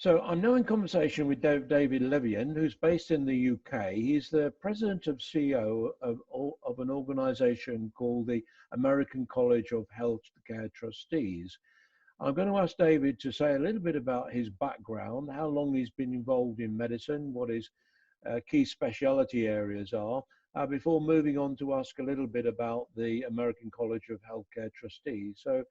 So I'm now in conversation with David Levien, who's based in the UK. He's the president of CEO of an organization called the American College of Healthcare Trustees. I'm going to ask David to say a little bit about his background, how long he's been involved in medicine, what his key specialty areas are, before moving on to ask a little bit about the American College of Healthcare Trustees. So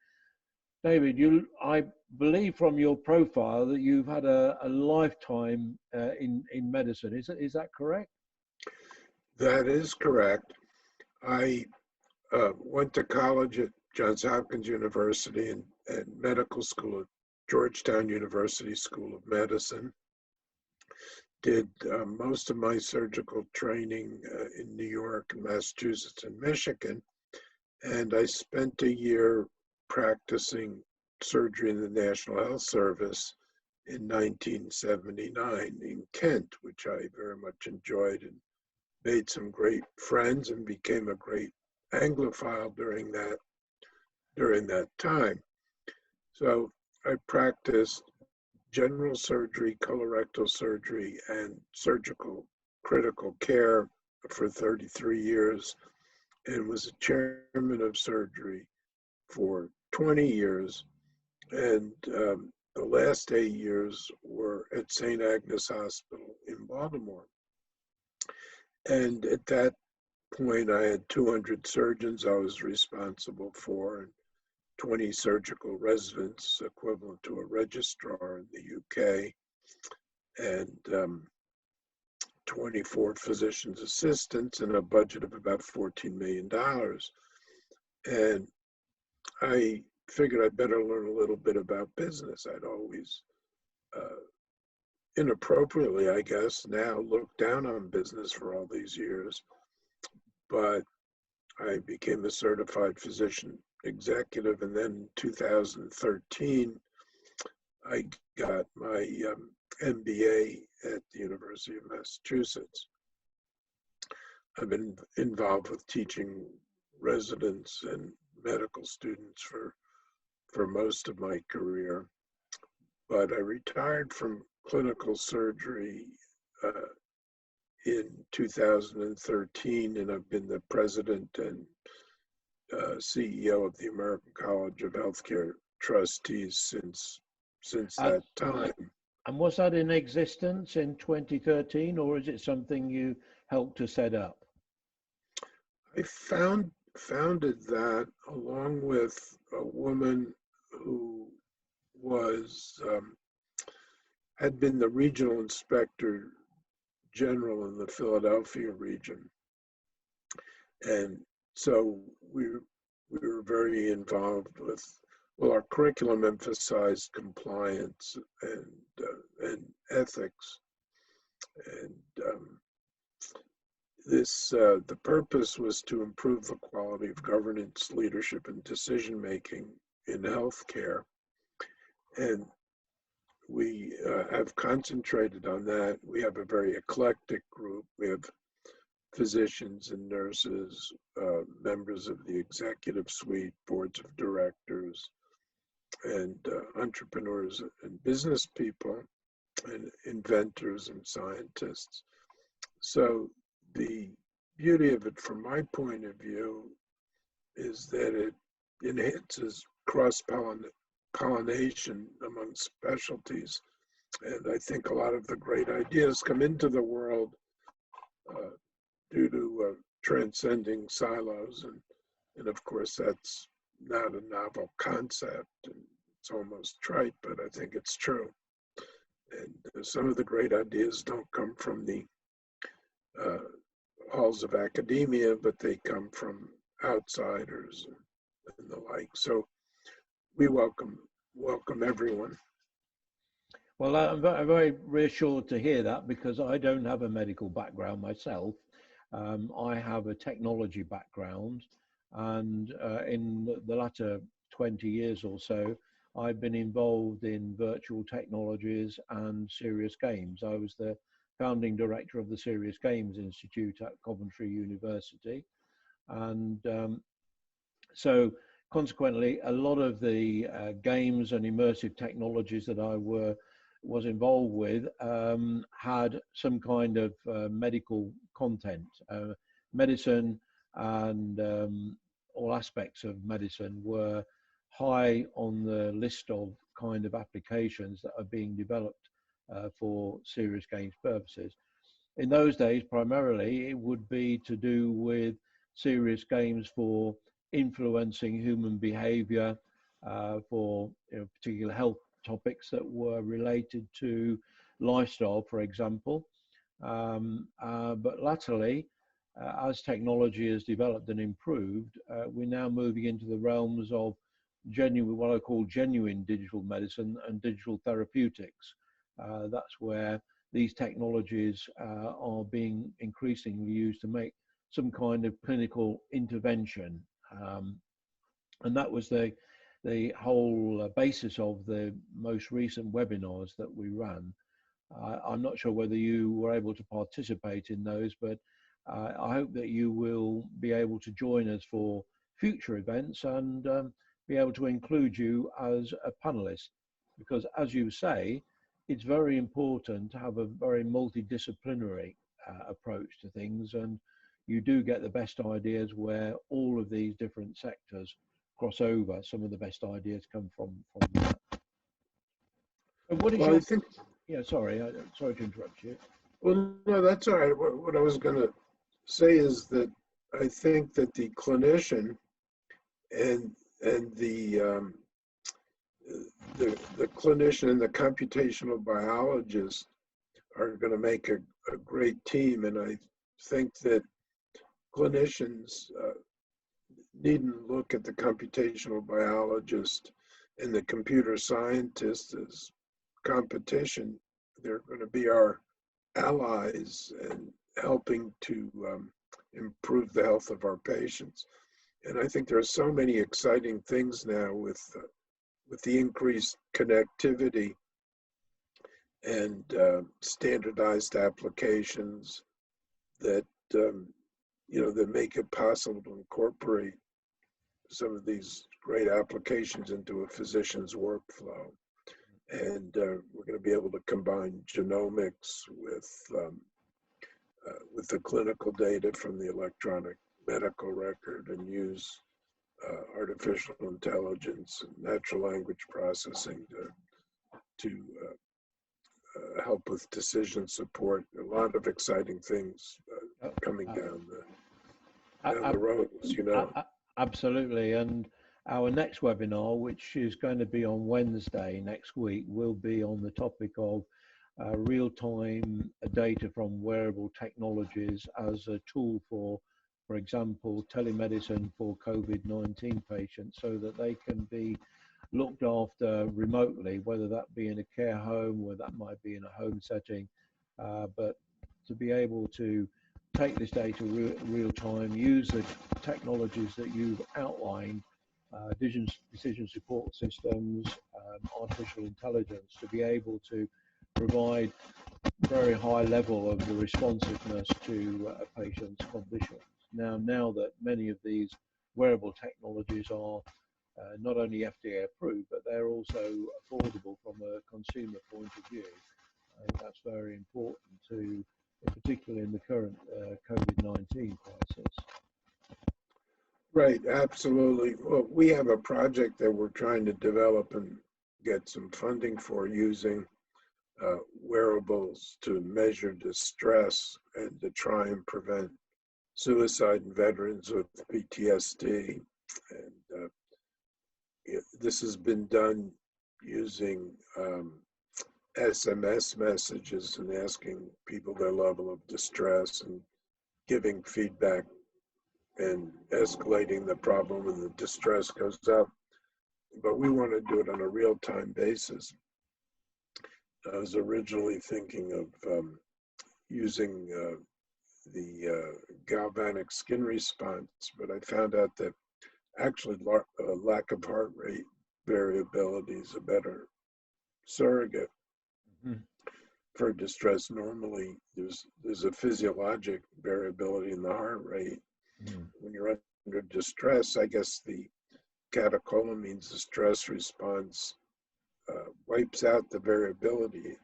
David, I believe from your profile that you've had a lifetime in medicine. Is that correct? That is correct. I went to college at Johns Hopkins University and medical school at Georgetown University School of Medicine. Did most of my surgical training in New York and Massachusetts and Michigan. And I spent a year practicing surgery in the National Health Service in 1979 in Kent, which I very much enjoyed and made some great friends and became a great Anglophile during that time. So I practiced general surgery, colorectal surgery, and surgical critical care for 33 years and was a chairman of surgery for 20 years. And the last 8 years were at St. Agnes Hospital in Baltimore. And at that point, I had 200 surgeons I was responsible for and 20 surgical residents, equivalent to a registrar in the UK, and 24 physician's assistants and a budget of about $14 million. And I figured I'd better learn a little bit about business. I'd always, inappropriately, I guess, now looked down on business for all these years. But I became a certified physician executive, and then in 2013, I got my MBA at the University of Massachusetts. I've been involved with teaching residents and medical students for most of my career, but I retired from clinical surgery in 2013, and I've been the president and CEO of the American College of Healthcare Trustees since that time. And was that in existence in 2013, or is it something you helped to set up? I founded that along with a woman who was had been the regional inspector general in the Philadelphia region, and so we were very involved with. Well, our curriculum emphasized compliance and ethics, and the purpose was to improve the quality of governance, leadership, and decision making in healthcare, and we have concentrated on that. We have a very eclectic group. We have physicians and nurses, members of the executive suite, boards of directors, and entrepreneurs and business people, and inventors and scientists. So the beauty of it, from my point of view, is that it enhances cross-pollination among specialties. And I think a lot of the great ideas come into the world due to transcending silos. And of course, that's not a novel concept, and it's almost trite, but I think it's true. And some of the great ideas don't come from the halls of academia, but they come from outsiders and the like. So we welcome everyone. Well, I'm very reassured to hear that, because I don't have a medical background myself. I have a technology background, and in the latter 20 years or so, I've been involved in virtual technologies and serious games. I was the founding director of the Serious Games Institute at Coventry University. And so consequently, a lot of the games and immersive technologies that I were was involved with had some kind of medical content. Medicine and all aspects of medicine were high on the list of kind of applications that are being developed for serious games purposes. In those days, primarily, it would be to do with serious games for influencing human behavior, for particular health topics that were related to lifestyle, for example. But latterly, as technology has developed and improved, we're now moving into the realms of genuine, what I call genuine digital medicine and digital therapeutics. That's where these technologies are being increasingly used to make some kind of clinical intervention. And that was the whole basis of the most recent webinars that we ran. I'm not sure whether you were able to participate in those, but I hope that you will be able to join us for future events and be able to include you as a panelist, because as you say, it's very important to have a very multidisciplinary approach to things, and you do get the best ideas where all of these different sectors cross over. Some of the best ideas come from that. So what is Well, I think, yeah, sorry to interrupt you. well, no, that's all right. What I was going to say is that I think that the clinician and the clinician and the computational biologist are going to make a great team, and I think that clinicians needn't look at the computational biologist and the computer scientist as competition. They're going to be our allies and helping to improve the health of our patients. And I think there are so many exciting things now with the increased connectivity and standardized applications that that make it possible to incorporate some of these great applications into a physician's workflow. And we're going to be able to combine genomics with the clinical data from the electronic medical record and use artificial intelligence and natural language processing to help with decision support. A lot of exciting things coming down the road, as you know. Absolutely. And our next webinar, which is going to be on Wednesday next week, will be on the topic of real-time data from wearable technologies as a tool for example, telemedicine for COVID-19 patients, so that they can be looked after remotely, whether that be in a care home, or that might be in a home setting, but to be able to take this data real time, use the technologies that you've outlined, decision support systems, artificial intelligence, to be able to provide very high level of the responsiveness to a patient's conditions. Now that many of these wearable technologies are not only FDA approved, but they're also affordable from a consumer point of view. I think that's very important to, particularly in the current COVID-19 crisis. Right, absolutely. Well, we have a project that we're trying to develop and get some funding for, using wearables to measure distress and to try and prevent suicide in veterans with PTSD. And this has been done using SMS messages and asking people their level of distress and giving feedback and escalating the problem when the distress goes up. But we want to do it on a real-time basis. I was originally thinking of using the galvanic skin response, but I found out that actually lack of heart rate variability is a better surrogate for distress. Normally, there's a physiologic variability in the heart rate. When you're under distress, I guess the catecholamines, the stress response, wipes out the variability.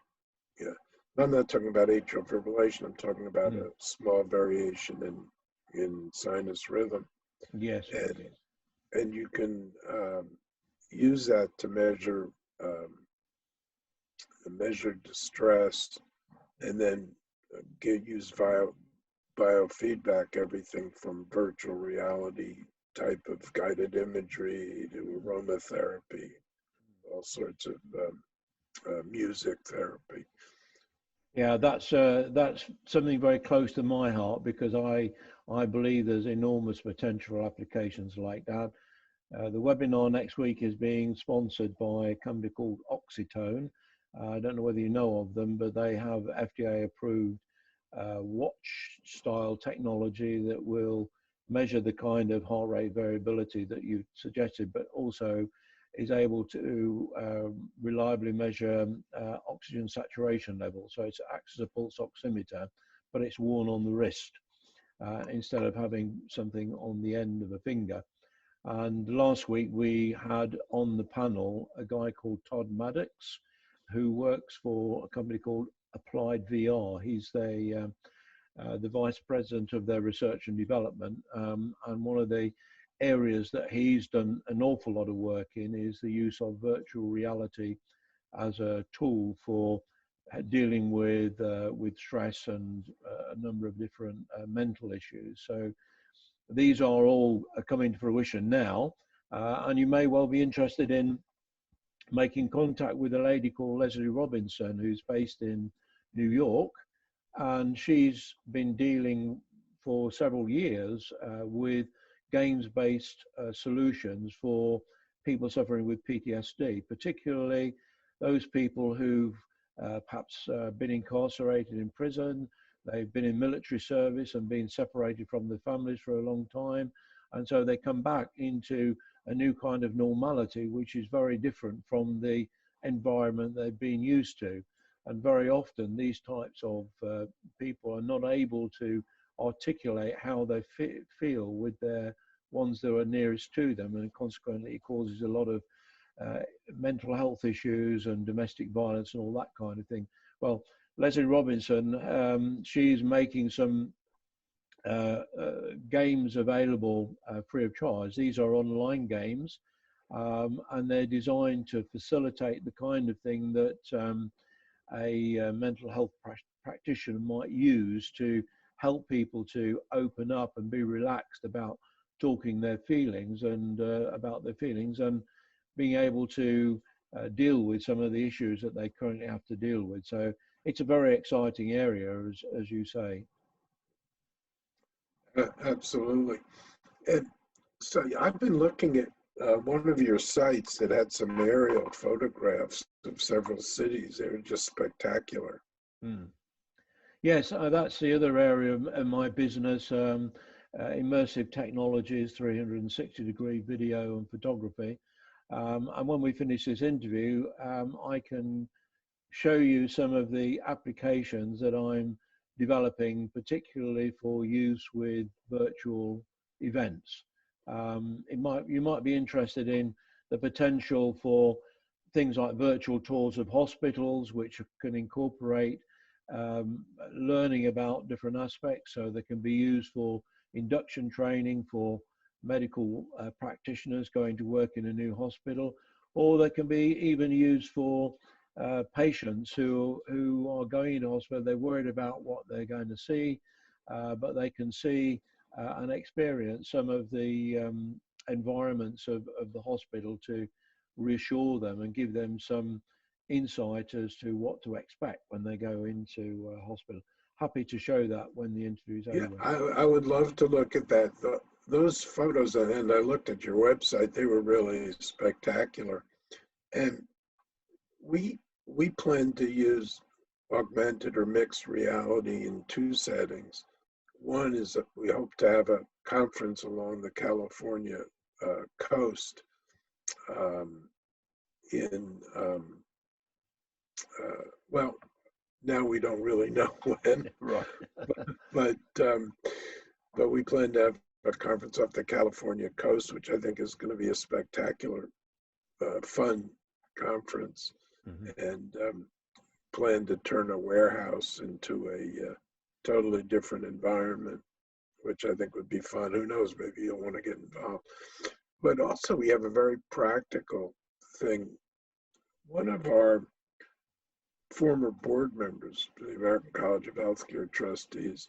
Yeah. I'm not talking about atrial fibrillation. I'm talking about Mm. a small variation in sinus rhythm, Yes, yes, and yes. and you can use that to measure distress, and then use biofeedback, everything from virtual reality type of guided imagery to aromatherapy, all sorts of music therapy. Yeah, that's something very close to my heart because I believe there's enormous potential applications like that. The webinar next week is being sponsored by a company called Oxytone. I don't know whether you know of them, but they have FDA approved watch style technology that will measure the kind of heart rate variability that you suggested, but also is able to reliably measure oxygen saturation level. So it acts as a pulse oximeter, but it's worn on the wrist instead of having something on the end of a finger. And last week we had on the panel a guy called Todd Maddox, who works for a company called Applied VR. He's the vice president of their research and development. And one of the areas that he's done an awful lot of work in is the use of virtual reality as a tool for dealing with stress and a number of different mental issues. So these are all coming to fruition now, and you may well be interested in making contact with a lady called Leslie Robinson, who's based in New York, and she's been dealing for several years with games-based solutions for people suffering with PTSD, particularly those people who've perhaps been incarcerated in prison, they've been in military service and been separated from their families for a long time, and so they come back into a new kind of normality, which is very different from the environment they've been used to. And very often these types of people are not able to articulate how they feel with their ones that are nearest to them, and consequently it causes a lot of mental health issues and domestic violence and all that kind of thing. Well, Leslie Robinson, she's making some games available free of charge. These are online games, and they're designed to facilitate the kind of thing that a mental health practitioner might use to help people to open up and be relaxed about talking their feelings and about their feelings and being able to deal with some of the issues that they currently have to deal with. So it's a very exciting area, as you say. Absolutely. And so I've been looking at one of your sites that had some aerial photographs of several cities. They were just spectacular. Mm. Yes, that's the other area of my business, immersive technologies, 360-degree video and photography. And when we finish this interview, I can show you some of the applications that I'm developing, particularly for use with virtual events. You might be interested in the potential for things like virtual tours of hospitals, which can incorporate learning about different aspects, so they can be used for induction training for medical practitioners going to work in a new hospital, or they can be even used for patients who are going into hospital. They're worried about what they're going to see, but they can see and experience some of the environments of the hospital to reassure them and give them some insight as to what to expect when they go into hospital. Happy to show that when the interview's Yeah, over. I would love to look at that. Those photos, and I looked at your website, they were really spectacular. And we plan to use augmented or mixed reality in two settings. One is that we hope to have a conference along the California coast in, well, now we don't really know when, Right. but but we plan to have a conference off the California coast, which I think is going to be a spectacular, fun conference Hmm. and planned to turn a warehouse into a totally different environment, which I think would be fun. Who knows, maybe you'll want to get involved. But also we have a very practical thing. One of our former board members of the American College of Healthcare Trustees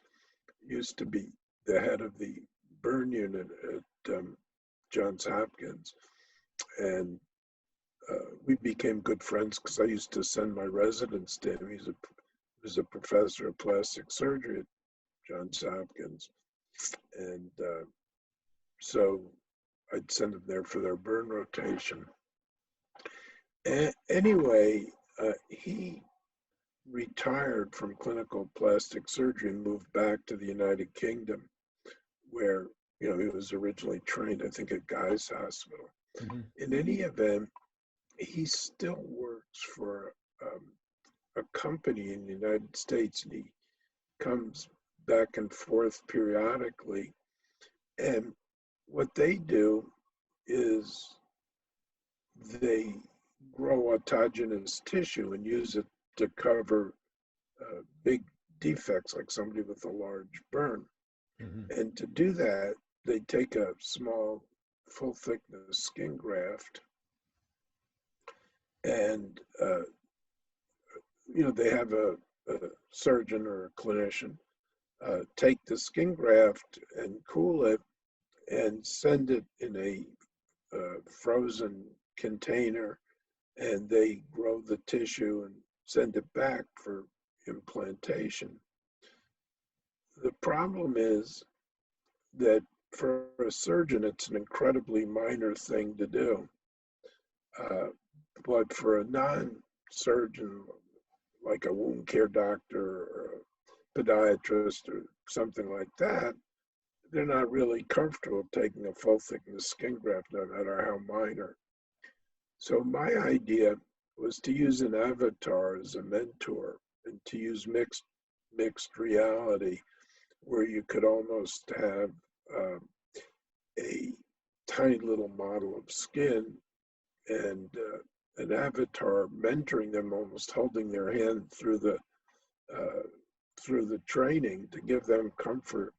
used to be the head of the burn unit at Johns Hopkins. And we became good friends because I used to send my residents to him. He was a professor of plastic surgery at Johns Hopkins. And so I'd send them there for their burn rotation. Anyway, he retired from clinical plastic surgery and moved back to the United Kingdom, where he was originally trained, I think, at Guy's Hospital. Hmm. In any event, he still works for a company in the United States, and he comes back and forth periodically. And what they do is they grow autogenous tissue and use it to cover big defects, like somebody with a large burn. Hmm. And to do that, they take a small, full thickness skin graft, and they have a surgeon or a clinician take the skin graft and cool it and send it in a frozen container, and they grow the tissue and send it back for implantation. The problem is that for a surgeon, it's an incredibly minor thing to do. But for a non-surgeon, like a wound care doctor or a podiatrist or something like that, they're not really comfortable taking a full thickness skin graft, no matter how minor. So my idea was to use an avatar as a mentor and to use mixed reality, where you could almost have a tiny little model of skin and an avatar mentoring them, almost holding their hand through the training to give them comfort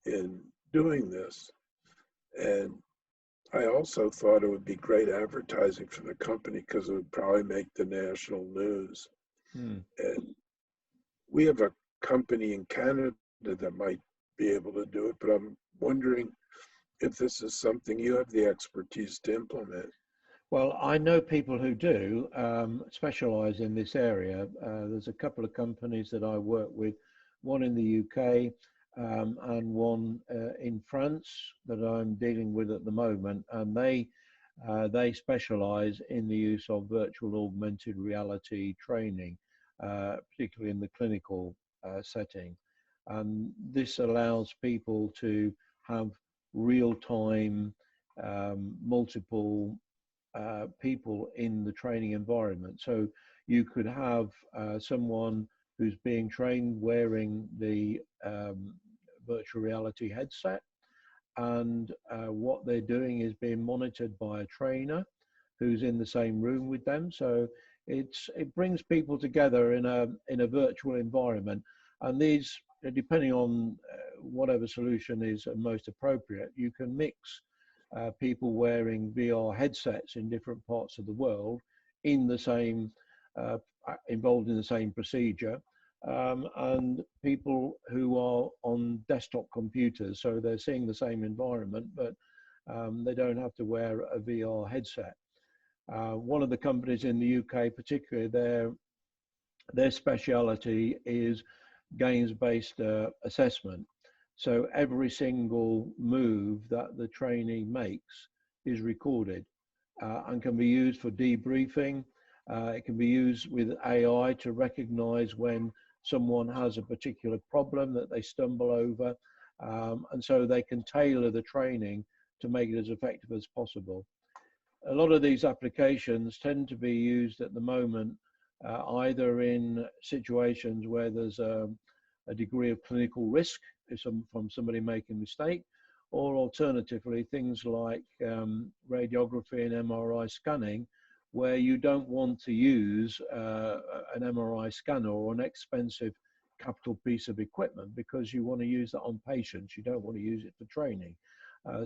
in doing this. And I also thought it would be great advertising for the company because it would probably make the national news. Hmm. And we have a company in Canada that might be able to do it, but I'm wondering if this is something you have the expertise to implement. Well, I know people who do specialize in this area. There's a couple of companies that I work with, one in the UK and one in France that I'm dealing with at the moment, and they specialize in the use of virtual augmented reality training, particularly in the clinical setting. And this allows people to have real-time multiple people in the training environment. So you could have someone who's being trained wearing the virtual reality headset, and what they're doing is being monitored by a trainer who's in the same room with them. So it brings people together in a virtual environment, and these, depending on whatever solution is most appropriate, you can mix people wearing VR headsets in different parts of the world in the same, involved in the same procedure, and people who are on desktop computers, so they're seeing the same environment, but they don't have to wear a VR headset. One of the companies in the UK, particularly, their speciality is gains-based assessment. So every single move that the trainee makes is recorded and can be used for debriefing. It can be used with AI to recognize when someone has a particular problem that they stumble over. And so they can tailor the training to make it as effective as possible. A lot of these applications tend to be used at the moment either in situations where there's a degree of clinical risk from somebody making a mistake, or alternatively things like radiography and MRI scanning, where you don't want to use an MRI scanner or an expensive capital piece of equipment because you want to use that on patients. You don't want to use it for training.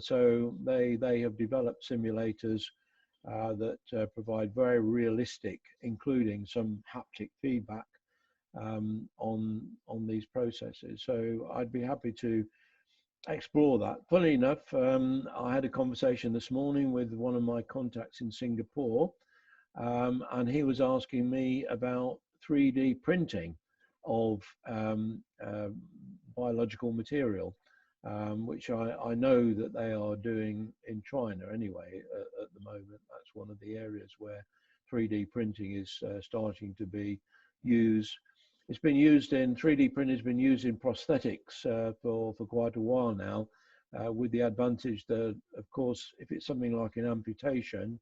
So they have developed simulators that provide very realistic, including some haptic feedback on these processes. So I'd be happy to explore that. Funny enough, I had a conversation this morning with one of my contacts in Singapore, and he was asking me about 3D printing of biological material, which I know that they are doing in China anyway at the moment. That's one of the areas where 3D printing is starting to be used. It's been used in 3D printing has been used in prosthetics for quite a while now, with the advantage that, of course, if it's something like an amputation,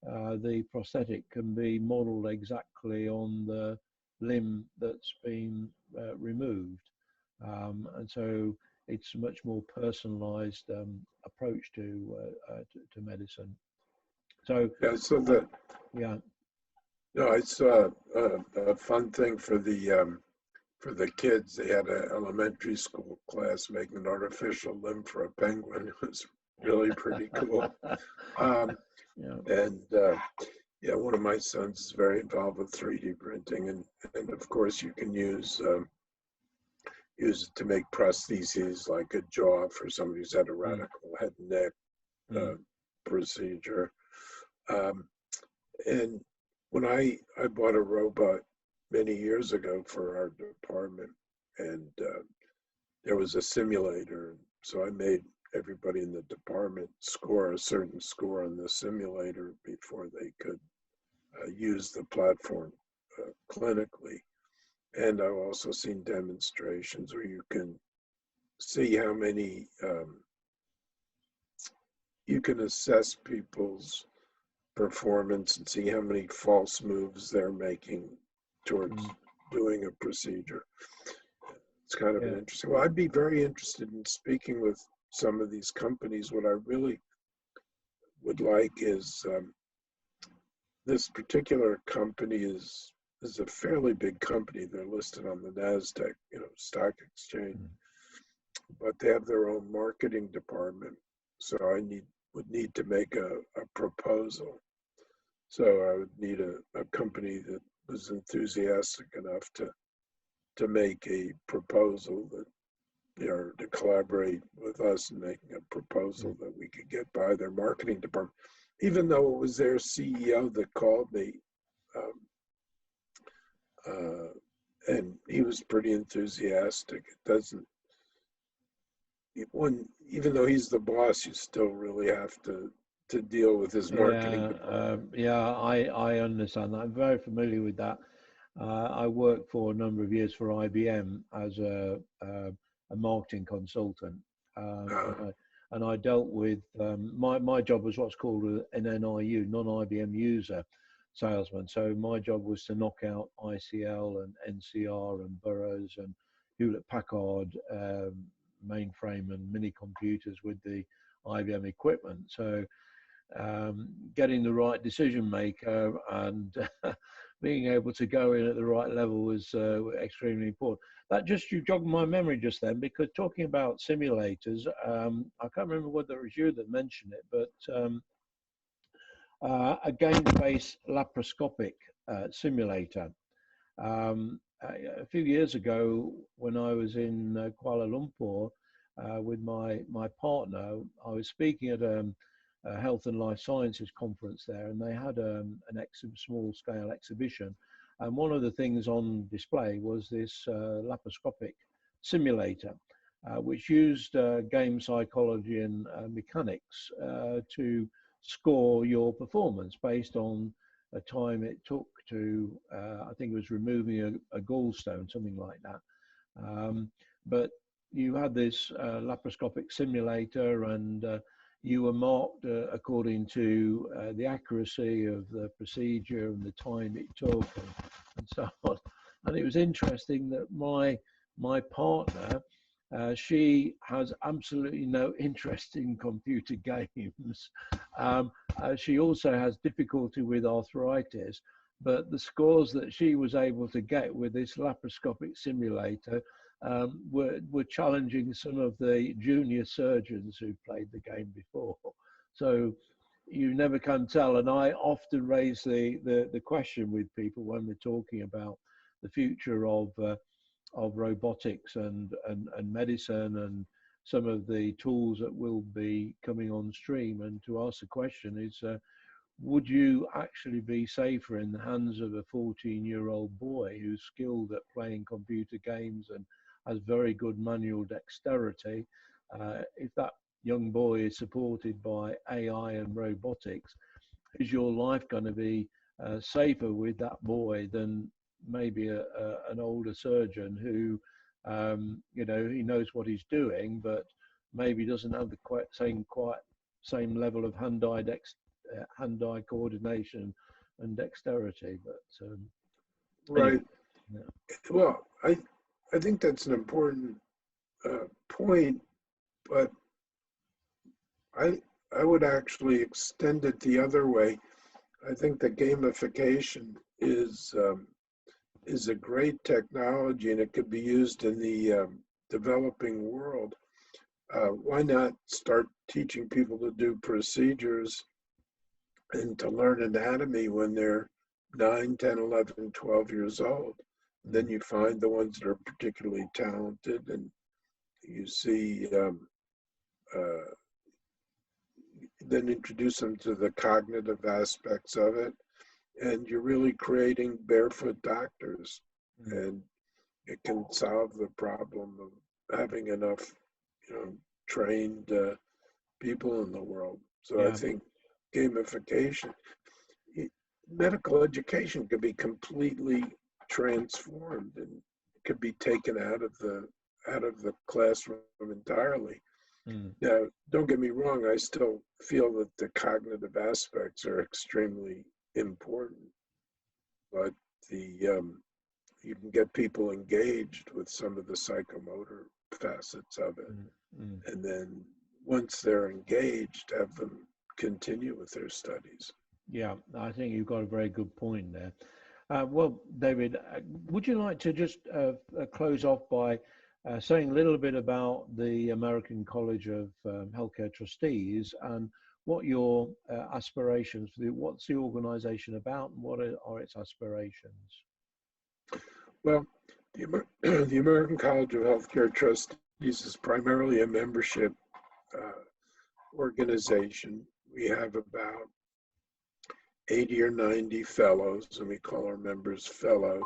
the prosthetic can be modeled exactly on the limb that's been removed. And so it's a much more personalized approach to medicine. So Yeah, so the yeah. no, it's a fun thing for the kids. They had an elementary school class making an artificial limb for a penguin. It was really pretty cool. Yeah. And yeah, one of my sons is very involved with 3D printing, and of course you can use it to make prostheses like a jaw for somebody who's had a radical head and neck procedure. And when I bought a robot many years ago for our department, and there was a simulator, so I made everybody in the department score a certain score on the simulator before they could use the platform clinically. And I've also seen demonstrations where you can see how many, you can assess people's performance and see how many false moves they're making towards doing a procedure. It's kind of an interesting. Well, I'd be very interested in speaking with some of these companies. What I really would like is this particular company is a fairly big company. They're listed on the NASDAQ, stock exchange, but they have their own marketing department. So I would need to make a proposal. So I would need a company that was enthusiastic enough to make a proposal that, to collaborate with us in making a proposal that we could get by their marketing department. Even though it was their CEO that called me, and he was pretty enthusiastic. It doesn't, even though he's the boss, you still really have to deal with his marketing department. I understand that. I'm very familiar with that. I worked for a number of years for IBM as a marketing consultant, and I dealt with my job was what's called an NIU, non-IBM user salesman. So my job was to knock out ICL and NCR and Burroughs and Hewlett Packard mainframe and mini computers with the IBM equipment. So getting the right decision maker and being able to go in at the right level was extremely important. That you jogged my memory just then, because talking about simulators, I can't remember whether it was you that mentioned it, but a game-based laparoscopic simulator. A few years ago, when I was in Kuala Lumpur with my partner, I was speaking at a health and life sciences conference there, and they had an small-scale exhibition. And one of the things on display was this laparoscopic simulator, which used game psychology and mechanics to score your performance based on a time it took to, I think it was removing a gallstone, something like that. But you had this laparoscopic simulator, and you were marked according to the accuracy of the procedure and the time it took, and so on. And it was interesting that my partner She has absolutely no interest in computer games. She also has difficulty with arthritis, but the scores that she was able to get with this laparoscopic simulator were challenging some of the junior surgeons who played the game before. So you never can tell. And I often raise the question with people when we're talking about the future of robotics and medicine and some of the tools that will be coming on stream. And to ask the question is, would you actually be safer in the hands of a 14-year-old boy who's skilled at playing computer games and has very good manual dexterity? If that young boy is supported by AI and robotics, is your life going to be safer with that boy than maybe an older surgeon who, you know, he knows what he's doing, but maybe doesn't have the same level of hand-eye coordination and dexterity. But Right. anyway, yeah. Well, I think that's an important point, but I would actually extend it the other way. I think that gamification is a great technology, and it could be used in the developing world. Why not start teaching people to do procedures and to learn anatomy when they're 9, 10, 11, 12 years old? Then you find the ones that are particularly talented, and you see, then introduce them to the cognitive aspects of it, and you're really creating barefoot doctors, and it can solve the problem of having enough, you know, trained people in the world. So Yeah. I think gamification, medical education could be completely transformed and could be taken out of the classroom entirely. Now, don't get me wrong, I still feel that the cognitive aspects are extremely important, but you can get people engaged with some of the psychomotor facets of it. And then once they're engaged, have them continue with their studies. Yeah, I think you've got a very good point there. Well, David, would you like to just close off by saying a little bit about the American College of Healthcare Trustees and what your aspirations, what's the organization about and what are its aspirations? Well, the American College of Healthcare Trustees is primarily a membership organization. We have about 80 or 90 fellows, and we call our members fellows.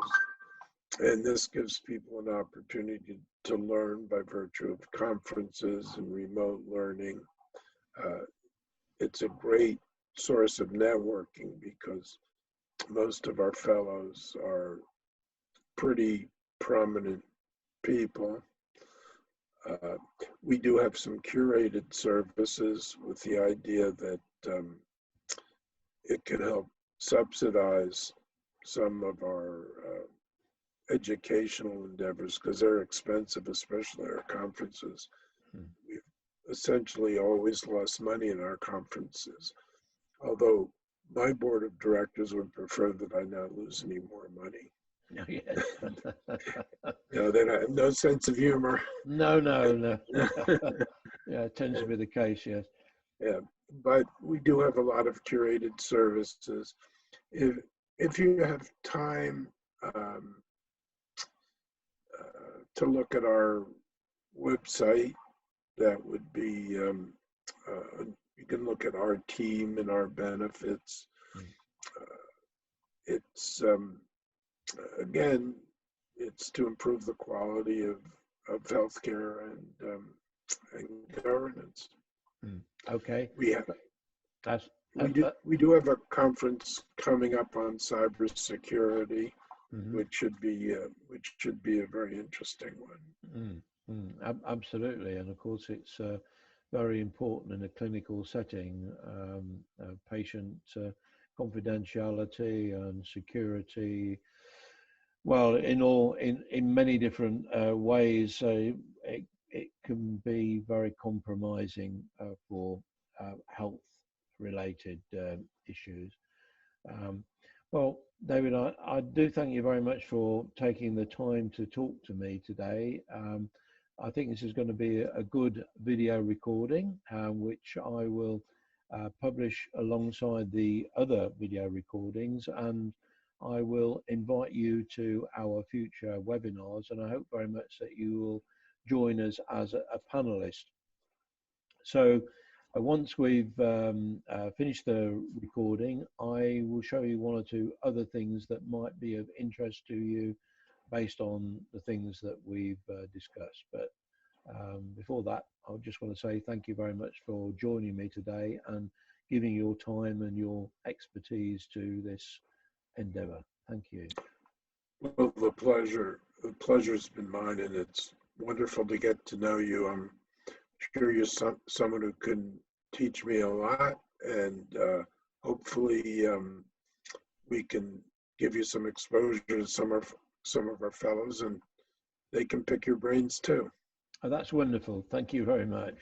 And this gives people an opportunity to learn by virtue of conferences and remote learning. It's a great source of networking because most of our fellows are pretty prominent people. We do have some curated services with the idea that it can help subsidize some of our educational endeavors because they're expensive, especially our conferences. We've essentially always lost money in our conferences, although my board of directors would prefer that I not lose any more money. No, they have no sense of humor. No. Yeah, it tends to be the case, yes. Yeah, but we do have a lot of curated services. If you have time to look at our website, that would be, you can look at our team and our benefits. It's, again, it's to improve the quality of healthcare and governance. Okay. We do have a conference coming up on cybersecurity, which should be a very interesting one. Absolutely, and of course it's very important in a clinical setting. Patient confidentiality and security. Well, in many different ways, it can be very compromising for health related issues. Well, David, I do thank you very much for taking the time to talk to me today. I think this is going to be a good video recording, which I will publish alongside the other video recordings, and I will invite you to our future webinars, and I hope very much that you will join us as a panelist. So once we've finished the recording, I will show you one or two other things that might be of interest to you based on the things that we've discussed. But before that, I just want to say thank you very much for joining me today and giving your time and your expertise to this endeavor. Thank you. Well, the pleasure's been mine, and it's wonderful to get to know you. I'm sure you're someone who can teach me a lot, and hopefully we can give you some exposure to some of our fellows, and they can pick your brains too. Oh, that's wonderful. Thank you very much.